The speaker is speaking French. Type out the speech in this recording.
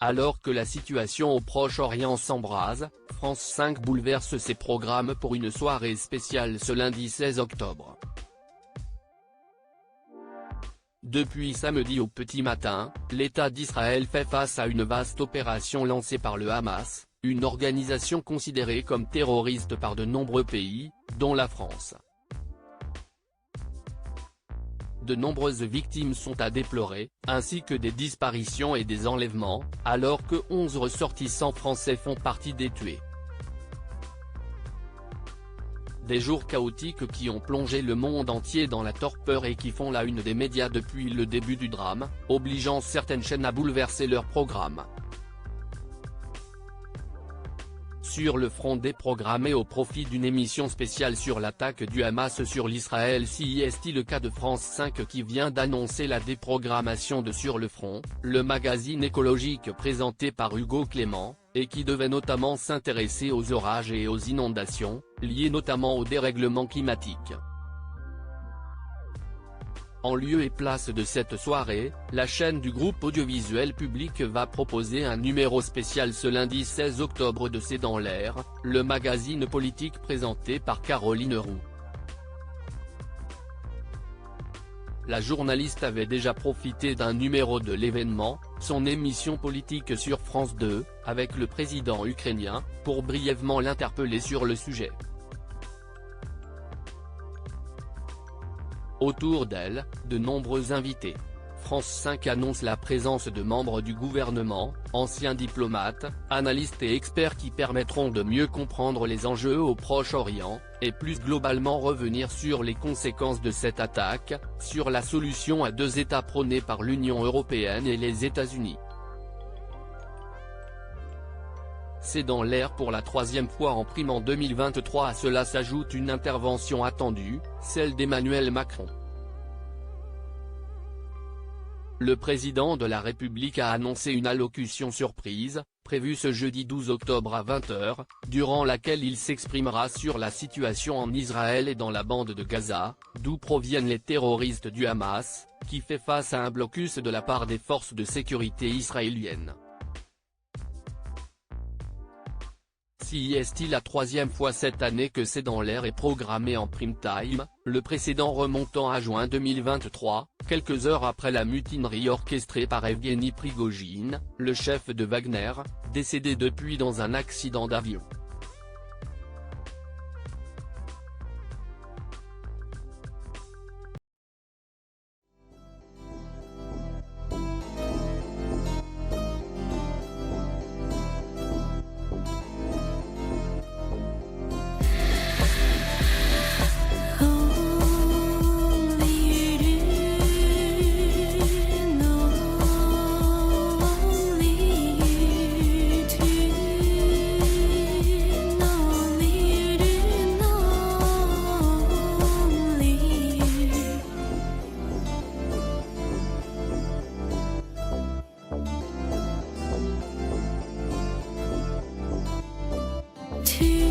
Alors que la situation au Proche-Orient s'embrase, France 5 bouleverse ses programmes pour une soirée spéciale ce lundi 16 octobre. Depuis samedi au petit matin, l'État d'Israël fait face à une vaste opération lancée par le Hamas, une organisation considérée comme terroriste par de nombreux pays, dont la France. De nombreuses victimes sont à déplorer, ainsi que des disparitions et des enlèvements, alors que 11 ressortissants français font partie des tués. Des jours chaotiques qui ont plongé le monde entier dans la torpeur et qui font la une des médias depuis le début du drame, obligeant certaines chaînes à bouleverser leur programme. Sur le front déprogrammé au profit d'une émission spéciale sur l'attaque du Hamas sur l'Israël CIST, le cas de France 5 qui vient d'annoncer la déprogrammation de Sur le front, le magazine écologique présenté par Hugo Clément, et qui devait notamment s'intéresser aux orages et aux inondations, liées notamment au dérèglement climatique. En lieu et place de cette soirée, la chaîne du groupe audiovisuel public va proposer un numéro spécial ce lundi 16 octobre de C'est dans l'air, le magazine politique présenté par Caroline Roux. La journaliste avait déjà profité d'un numéro de l'événement, son émission politique sur France 2, avec le président ukrainien, pour brièvement l'interpeller sur le sujet. Autour d'elle, de nombreux invités. France 5 annonce la présence de membres du gouvernement, anciens diplomates, analystes et experts qui permettront de mieux comprendre les enjeux au Proche-Orient, et plus globalement revenir sur les conséquences de cette attaque, sur la solution à deux États prônée par l'Union européenne et les États-Unis. C'est dans l'air pour la troisième fois en prime en 2023. À cela s'ajoute une intervention attendue, celle d'Emmanuel Macron. Le président de la République a annoncé une allocution surprise, prévue ce jeudi 12 octobre à 20 h, durant laquelle il s'exprimera sur la situation en Israël et dans la bande de Gaza, d'où proviennent les terroristes du Hamas, qui fait face à un blocus de la part des forces de sécurité israéliennes. CIST la troisième fois cette année que C'est dans l'air est programmé en prime time, le précédent remontant à juin 2023, quelques heures après la mutinerie orchestrée par Evgeny Prigojine, le chef de Wagner, décédé depuis dans un accident d'avion. To